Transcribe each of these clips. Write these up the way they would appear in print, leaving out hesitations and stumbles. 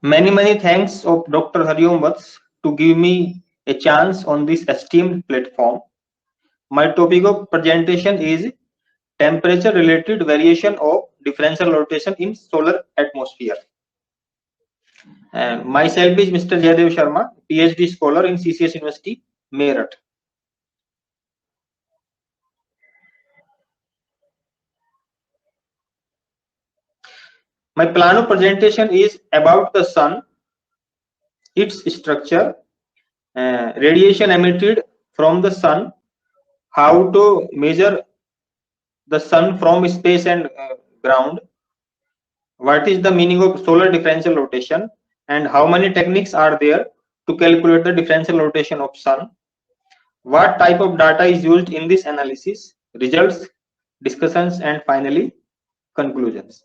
Many thanks of Dr. Hariom Vats to give me a chance on this esteemed platform. My topic of presentation is temperature related variation of differential rotation in solar atmosphere. And myself is Mr. Jaydev Sharma, PhD scholar in CCS University, Meerut. My plan of presentation is about the sun, its structure, radiation emitted from the sun, how to measure the sun from space and ground, what is the meaning of solar differential rotation, and how many techniques are there to calculate the differential rotation of sun, what type of data is used in this analysis, results, discussions, and finally conclusions.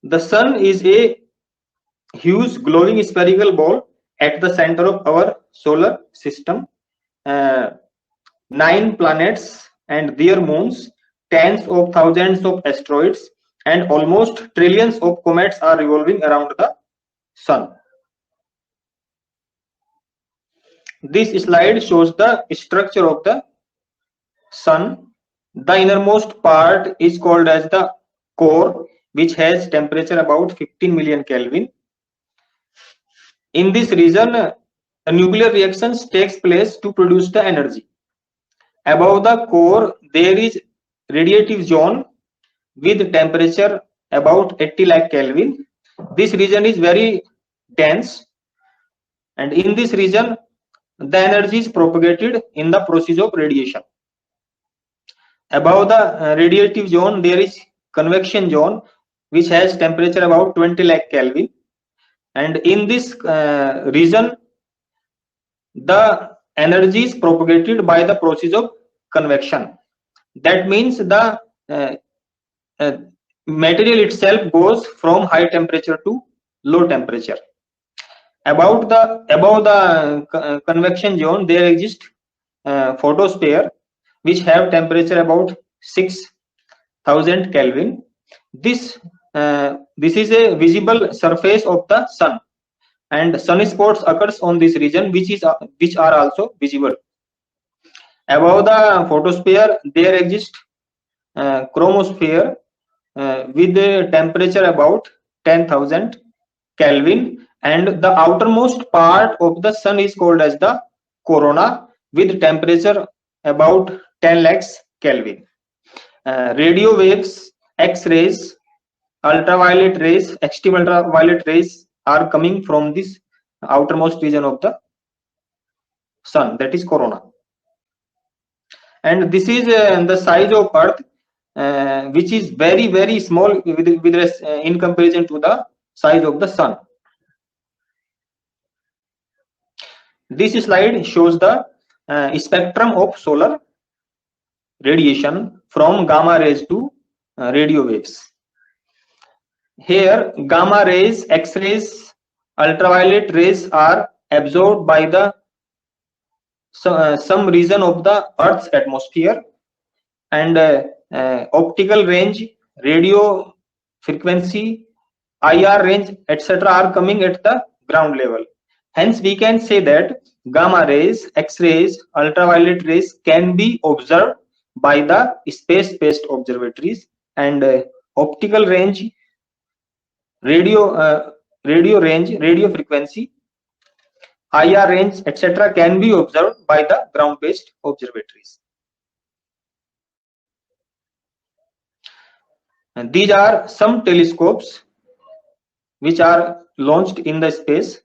The sun is a huge glowing spherical ball at the center of our solar system. 9 planets and their moons, tens of thousands of asteroids, and almost trillions of comets are revolving around the sun. This slide shows the structure of the sun. The innermost part is called as the core, which has temperature about 15 million Kelvin. In this region, a nuclear reactions takes place to produce the energy. Above the core, there is radiative zone with temperature about 80 lakh Kelvin. This region is very dense, and in this region, the energy is propagated in the process of radiation. Above the radiative zone, there is convection zone, which has temperature about 20 lakh Kelvin. And in this region, the energy is propagated by the process of convection. That means the material itself goes from high temperature to low temperature. Above the convection zone, there exists photosphere, which have temperature about 6000 Kelvin. This is a visible surface of the sun, and sunspots occurs on this region, which are also visible. Above the photosphere, there exists chromosphere with a temperature about 10,000 Kelvin, and the outermost part of the sun is called as the corona with temperature about 10 lakhs Kelvin. Radio waves, X-rays, ultraviolet rays, extreme ultraviolet rays are coming from this outermost region of the sun, that is corona. And this is the size of Earth, which is very small in comparison to the size of the sun. This slide shows the spectrum of solar radiation from gamma rays to radio waves. Here, gamma rays, X-rays, ultraviolet rays are absorbed by the some region of the Earth's atmosphere, and optical range, radio frequency, IR range, etc. are coming at the ground level. Hence, we can say that gamma rays, X-rays, ultraviolet rays can be observed by the space-based observatories, and optical range, radio range, radio frequency, IR range, etc. can be observed by the ground-based observatories. And these are some telescopes which are launched in the space.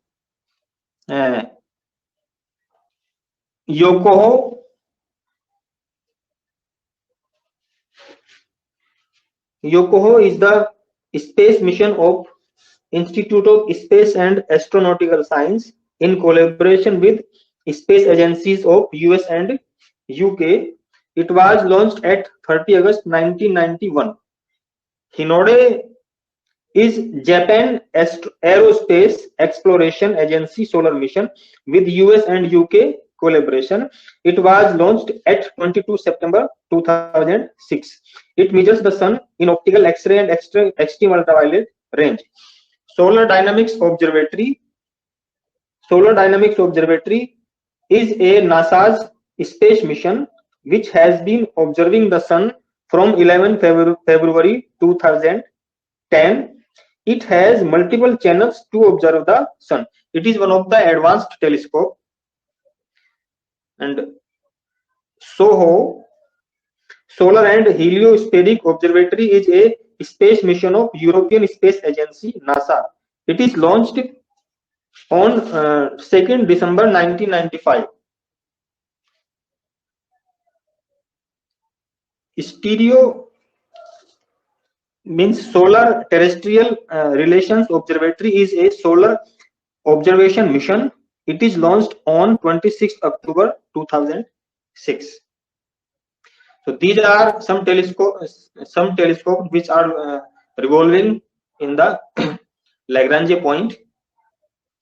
Yokoho is the space mission of Institute of Space and Astronautical Science in collaboration with space agencies of US and UK. It was launched at 30 August 1991. Hinode is Japan Aerospace Exploration Agency solar mission with US and UK collaboration. It was launched at 22 September 2006. It measures the sun in optical X-ray and extreme ultraviolet range. Solar Dynamics Observatory. Solar Dynamics Observatory is a NASA's space mission which has been observing the sun from 11 February 2010. It has multiple channels to observe the sun. It is one of the advanced telescope. And SOHO, Solar and Heliospheric Observatory, is a space mission of European Space Agency NASA. It is launched on 2nd December 1995. Stereo means Solar Terrestrial Relations Observatory is a solar observation mission. It is launched on 26 October 2006. So these are some telescopes which are revolving in the Lagrange point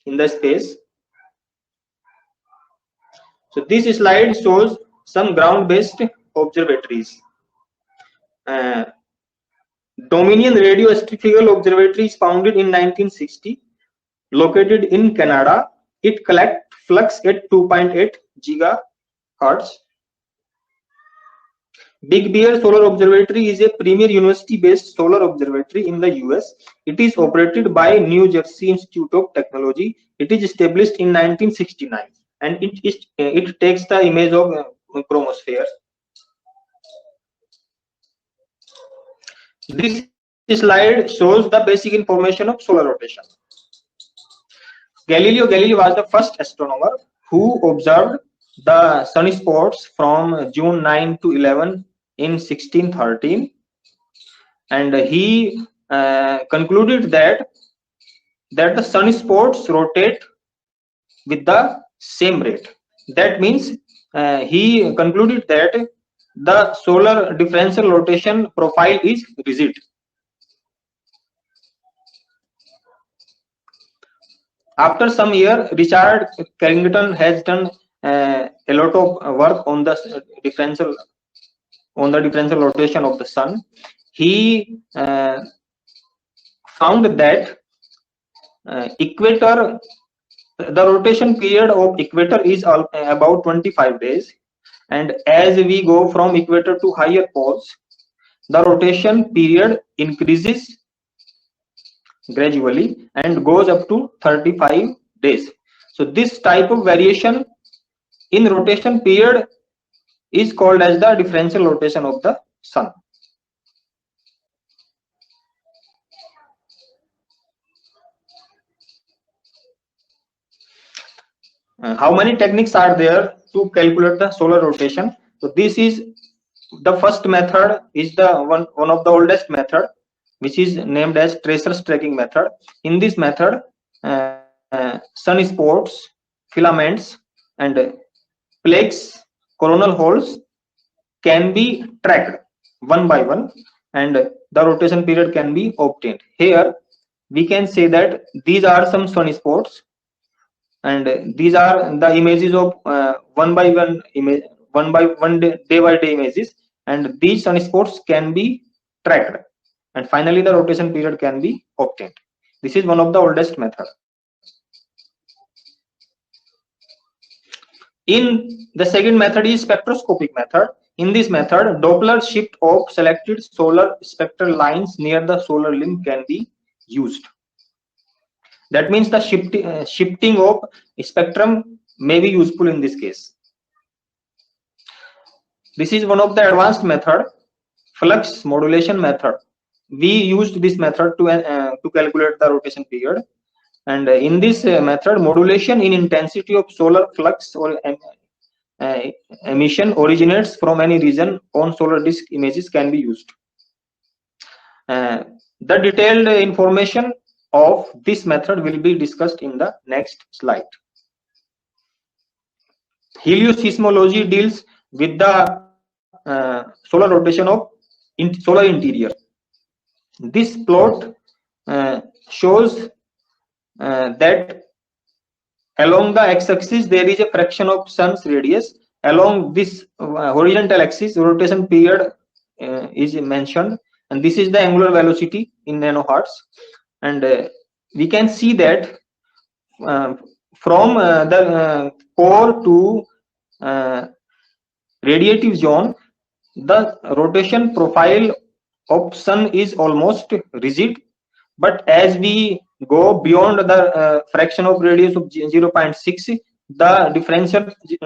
in the space. So this slide shows some ground-based observatories. Dominion Radio Astrophysical Observatory is founded in 1960, located in Canada. It collects flux at 2.8 gigahertz. Big Bear Solar Observatory is a premier university-based solar observatory in the US. It is operated by New Jersey Institute of Technology. It is established in 1969, and it takes the image of chromosphere. This slide shows the basic information of solar rotation. Galileo Galilei was the first astronomer who observed the sunspots from June 9 to 11 in 1613, and he concluded that the sunspots rotate with the same rate. That means he concluded that the solar differential rotation profile is rigid. After some years, Richard Carrington has done a lot of work on the differential rotation of the sun. He found that the rotation period of equator is about 25 days, and as we go from equator to higher poles, the rotation period increases gradually and goes up to 35 days. So this type of variation in rotation period is called as the differential rotation of the sun. How many techniques are there to calculate the solar rotation? So this is the first method, is the one of the oldest method, which is named as tracer's tracking method. In this method, sunspots, filaments, and plaques, coronal holes can be tracked one by one, and the rotation period can be obtained. Here we can say that these are some sunspots, and these are the images of one by one day by day images, and these sunspots can be tracked, and finally the rotation period can be obtained. This is one of the oldest method. In the second method is spectroscopic method. In this method, Doppler shift of selected solar spectral lines near the solar limb can be used. That means the shifting of spectrum may be useful in this case. This is one of the advanced method, flux modulation method. We used this method to calculate the rotation period, and in this method, modulation in intensity of solar flux or emission originates from any region on solar disk images can be used. The detailed information of this method will be discussed in the next slide. Helioseismology deals with the solar rotation of solar interior. This plot shows that along the x-axis there is a fraction of sun's radius. Along this horizontal axis, rotation period is mentioned, and this is the angular velocity in nanohertz. And we can see that from the core to radiative zone, the rotation profile of sun is almost rigid, but as we go beyond the fraction of radius of 0.6, the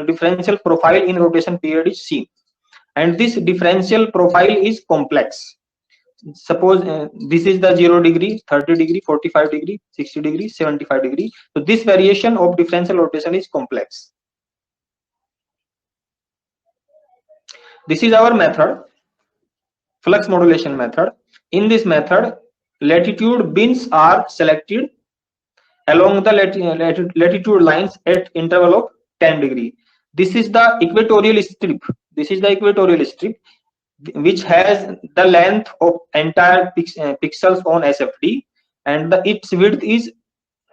differential profile in rotation period is seen, and this differential profile is complex. Suppose this is the 0 degree, 30 degree, 45 degree, 60 degree, 75 degree. So this variation of differential rotation is complex. This is our method, flux modulation method. In this method, latitude bins are selected along the latitude lines at interval of 10 degree. This is the equatorial strip. This is the equatorial strip which has the length of entire pixels on SFD, and its width is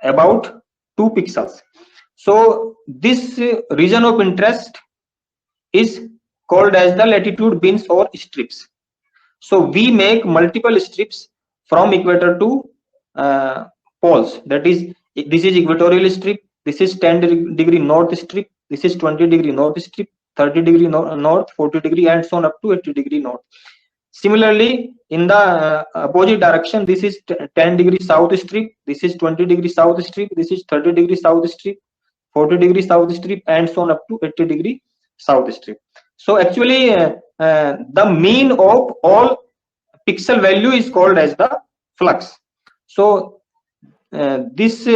about 2 pixels. So this region of interest is called as the latitude bins or strips. So we make multiple strips from equator to poles. That is, this is equatorial strip, this is 10 degree north strip, this is 20 degree north strip, 30 degree north, 40 degree, and so on up to 80 degree north. Similarly, in the opposite direction, this is 10 degree south strip, this is 20 degree south strip, this is 30 degree south strip, 40 degree south strip, and so on up to 80 degree south strip. So actually, the mean of all pixel value is called as the flux. So this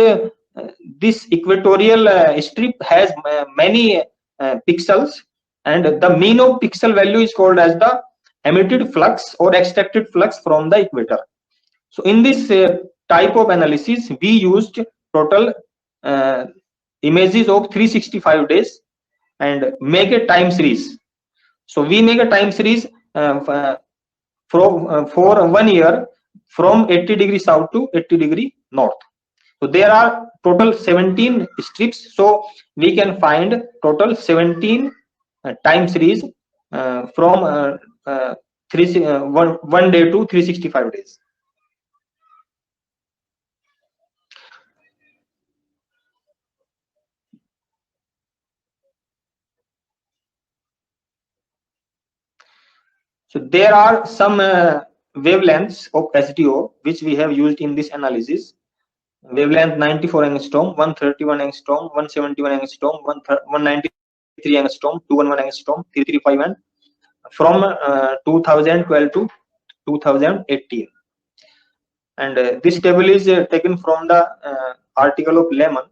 equatorial strip has many pixels, and the mean of pixel value is called as the emitted flux or extracted flux from the equator. So in this type of analysis, we used total images of 365 days and make a time series. So we make a time series for 1 year from 80 degree south to 80 degree north. So there are total 17 strips. So we can find total 17 time series from 1 day to 365 days. So there are some wavelengths of SDO which we have used in this analysis. Wavelength 94 angstrom, 131 angstrom, 171 angstrom, 193 angstrom, 211 angstrom, 335, and from 2012 to 2018. And this table is taken from the article of Lehman.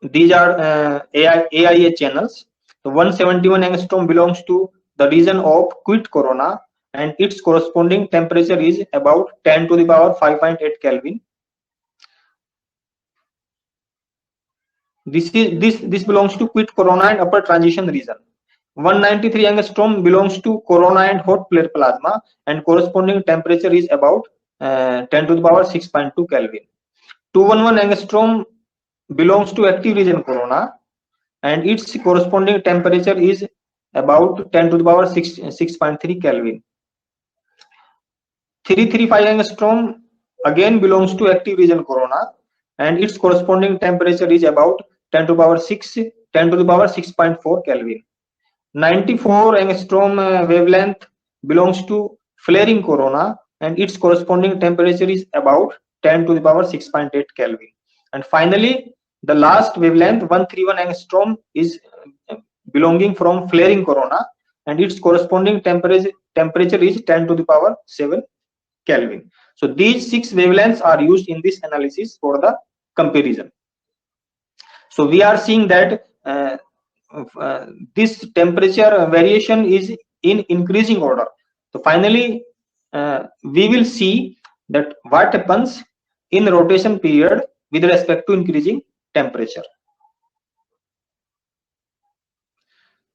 These are AIA channels. So 171 angstrom belongs to the region of quit corona, and its corresponding temperature is about 10 to the power 5.8 Kelvin. This belongs to quit corona and upper transition region. 193 angstrom belongs to corona and hot plate plasma, and corresponding temperature is about 10 to the power 6.2 Kelvin. 211 angstrom belongs to active region corona, and its corresponding temperature is about 10 to the power 6.3 Kelvin. 335 angstrom again belongs to active region corona, and its corresponding temperature is about 10 to the power 6.4 Kelvin. 94 angstrom wavelength belongs to flaring corona, and its corresponding temperature is about 10 to the power 6.8 Kelvin. And finally, the last wavelength 131 angstrom is belonging from flaring corona, and its corresponding temperature is 10 to the power 7 Kelvin. So these 6 wavelengths are used in this analysis for the comparison. So we are seeing that this temperature variation is in increasing order. So finally, we will see that what happens in rotation period with respect to increasing temperature.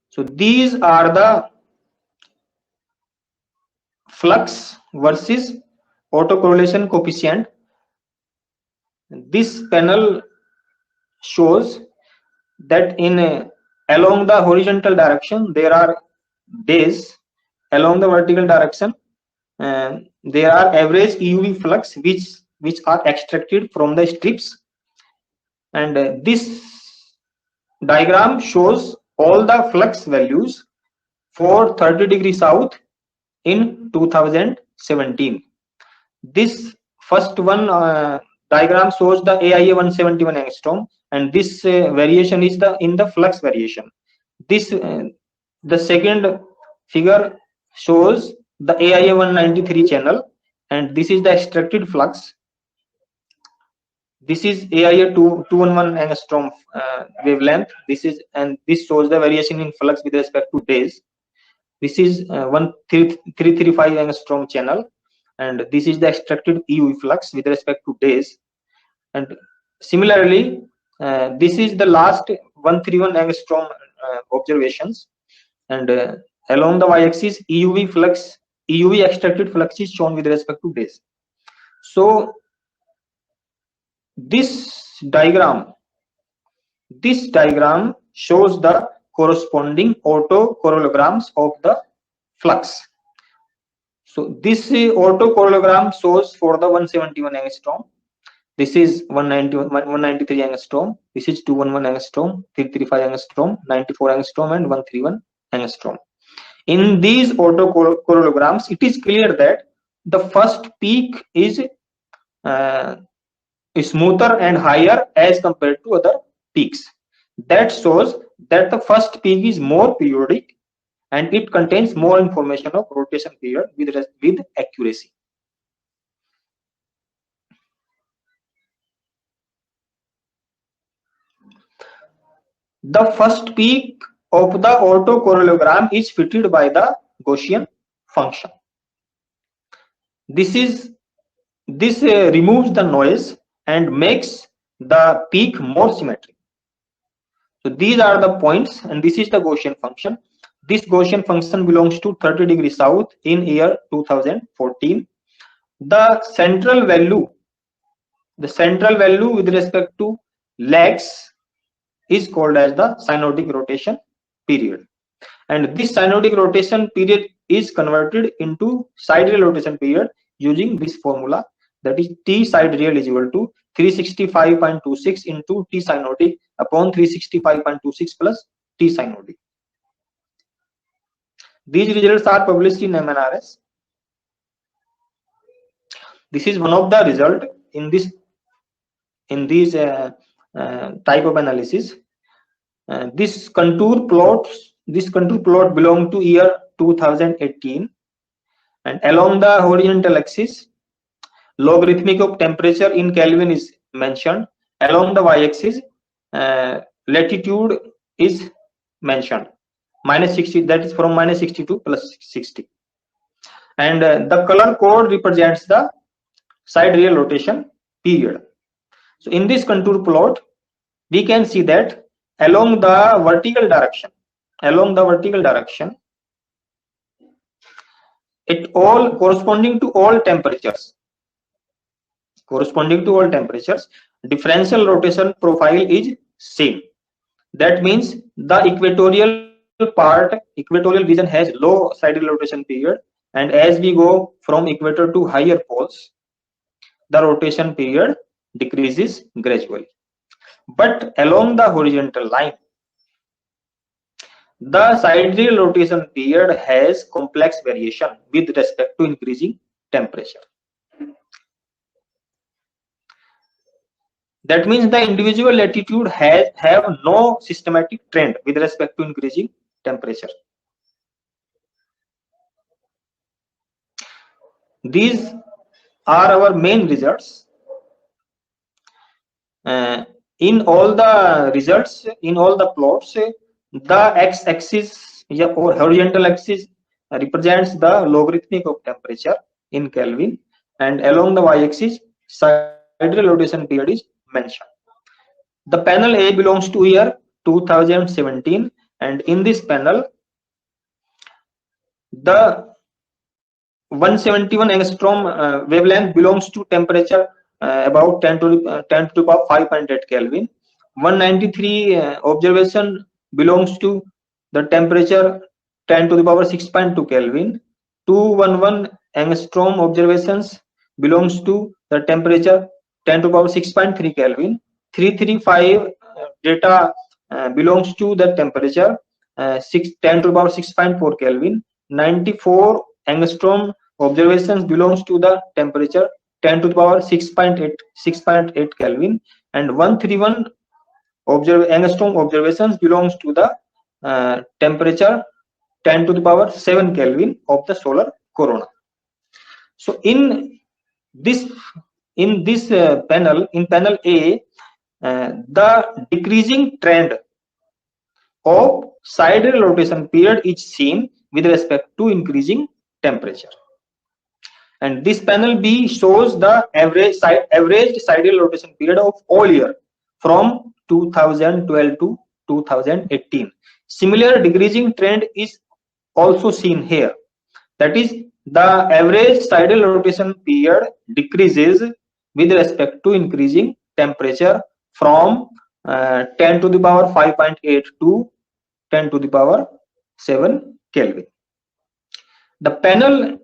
So these are the flux versus autocorrelation coefficient. This panel shows that in along the horizontal direction there are days, along the vertical direction there are average EUV flux which are extracted from the strips, and this diagram shows all the flux values for 30 degrees south in 2017. This first one diagram shows the AIA 171 angstrom, and this variation is in the flux variation. This the second figure shows the AIA 193 channel, and this is the extracted flux. This is AIA 211 angstrom wavelength. This shows the variation in flux with respect to days. This is 1335 angstrom channel, and this is the extracted EUV flux with respect to days. And similarly, this is the last 131 angstrom observations, and along the y-axis EUV extracted flux is shown with respect to days. So this diagram shows the corresponding autocorrelograms of the flux. So this autocorrelogram shows for the 171 angstrom. This is 193 angstrom. This is 211 angstrom, 335 angstrom, 94 angstrom, and 131 angstrom. In these autocorrelograms, it is clear that the first peak is smoother and higher as compared to other peaks. That shows that the first peak is more periodic and it contains more information of rotation period with accuracy. The first peak of the autocorrelogram is fitted by the Gaussian function. This removes the noise and makes the peak more symmetric. So these are the points, and this is the Gaussian function. This Gaussian function belongs to 30 degrees south in year 2014. The central value with respect to lags is called as the synodic rotation period, and this synodic rotation period is converted into sidereal rotation period using this formula, that is T sidereal is equal to 365.26 into T synodic upon 365.26 plus T synodic. These results are published in MNRS. This is one of the result in this type of analysis. This contour plot belongs to year 2018, and along the horizontal axis logarithmic of temperature in Kelvin is mentioned. Along the y-axis latitude is mentioned, -60, that is from -60 to +60, and the color code represents the sidereal rotation period. So in this contour plot we can see that along the vertical direction, it all corresponding to all temperatures, differential rotation profile is same. That means the equatorial region has low sidereal rotation period, and as we go from equator to higher poles, the rotation period decreases gradually. But along the horizontal line, the sidereal rotation period has complex variation with respect to increasing temperature. That means the individual latitude have no systematic trend with respect to increasing temperature. These are our main results. In all the results, in all the plots, the x-axis or horizontal axis represents the logarithmic of temperature in Kelvin, and along the y-axis sidereal rotation period is mentioned. The panel A belongs to year 2017, and in this panel the 171 angstrom wavelength belongs to temperature about 10 to the power 5.8 Kelvin, 193 observation belongs to the temperature 10 to the power 6.2 Kelvin. 211 angstrom observations belongs to the temperature 10 to the power 6.3 Kelvin. 335 data belongs to the temperature 10 to the power 6.4 Kelvin. 94 angstrom observations belongs to the temperature 10 to the power 6.8 Kelvin, and 131 angstrom observations belongs to the temperature 10 to the power 7 Kelvin of the solar corona. So in this panel, in panel A, the decreasing trend of sidereal rotation period is seen with respect to increasing temperature. And this panel B shows the average sidereal rotation period of all year from 2012 to 2018. Similar decreasing trend is also seen here. That is, the average sidereal rotation period decreases with respect to increasing temperature from 10 to the power 5.8 to 10 to the power 7 Kelvin. The panel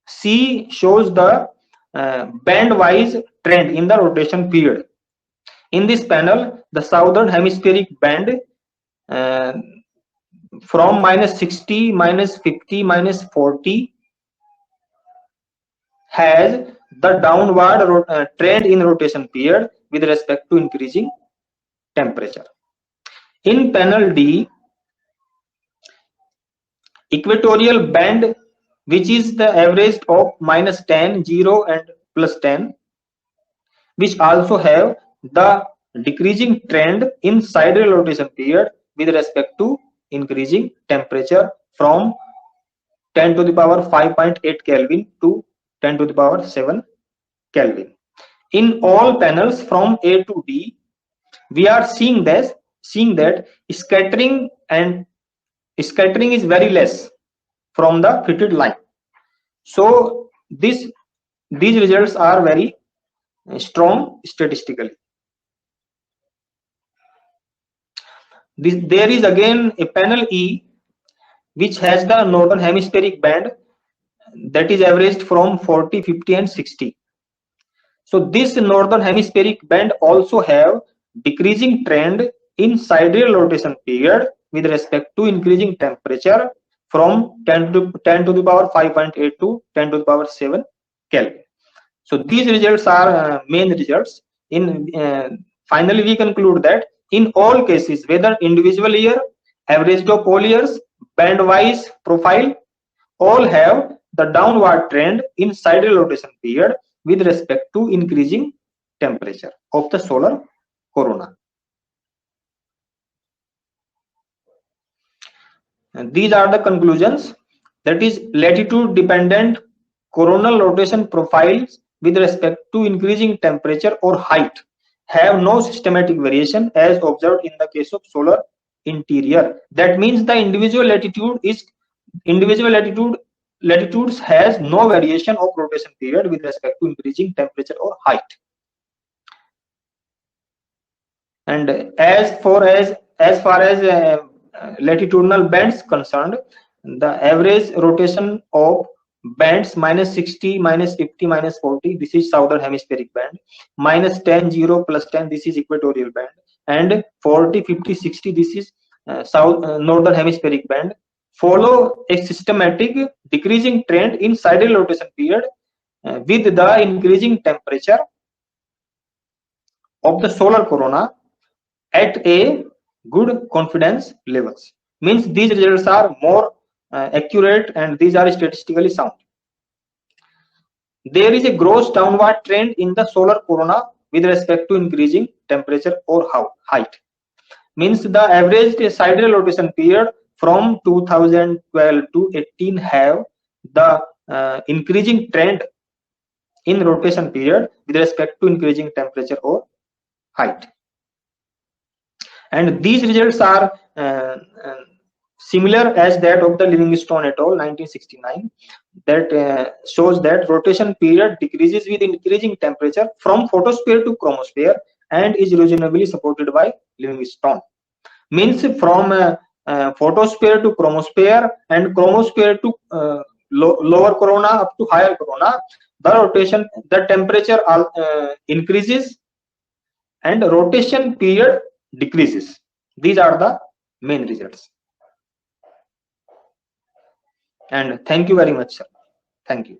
C shows the band-wise trend in the rotation period. In this panel, the southern hemispheric band from -60, -50, -40 has the downward trend in rotation period with respect to increasing temperature. In panel D, equatorial band, which is the average of -10, 0 and +10, which also have the decreasing trend in sidereal rotation period with respect to increasing temperature from 10 to the power 5.8 Kelvin to 10 to the power 7 Kelvin. In all panels from A to D, we are seeing that scattering is very less from the fitted line. So these results are very strong statistically. There is again a panel E, which has the northern hemispheric band that is averaged from 40, 50 and 60. So this northern hemispheric band also have decreasing trend in sidereal rotation period with respect to increasing temperature from 10 to the power 5.8 to 10 to the power 7 Kelvin. So these results are main results. Finally, we conclude that in all cases, whether individual year, average of all years, band-wise profile, all have the downward trend in sidereal rotation period with respect to increasing temperature of the solar corona. And these are the conclusions. That is, latitude dependent coronal rotation profiles with respect to increasing temperature or height have no systematic variation as observed in the case of solar interior. That means the individual latitudes has no variation of rotation period with respect to increasing temperature or height. And as far as latitudinal bands concerned, the average rotation of bands -60, -50, -40, this is southern hemispheric band, -10, 0, +10, this is equatorial band, and 40, 50, 60, this is northern hemispheric band, follow a systematic decreasing trend in sidereal rotation period with the increasing temperature of the solar corona at a good confidence levels. Means these results are more accurate and these are statistically sound. There is a gross downward trend in the solar corona with respect to increasing temperature or height. Means the average sidereal rotation period from 2012 to 18 have the increasing trend in rotation period with respect to increasing temperature or height. And these results are similar as that of the Livingstone et al. 1969, that shows that rotation period decreases with increasing temperature from photosphere to chromosphere and is reasonably supported by Livingstone. Means from photosphere to chromosphere and chromosphere to lower corona up to higher corona, the rotation, the temperature increases and rotation period decreases. These are the main results. And thank you very much, sir. Thank you.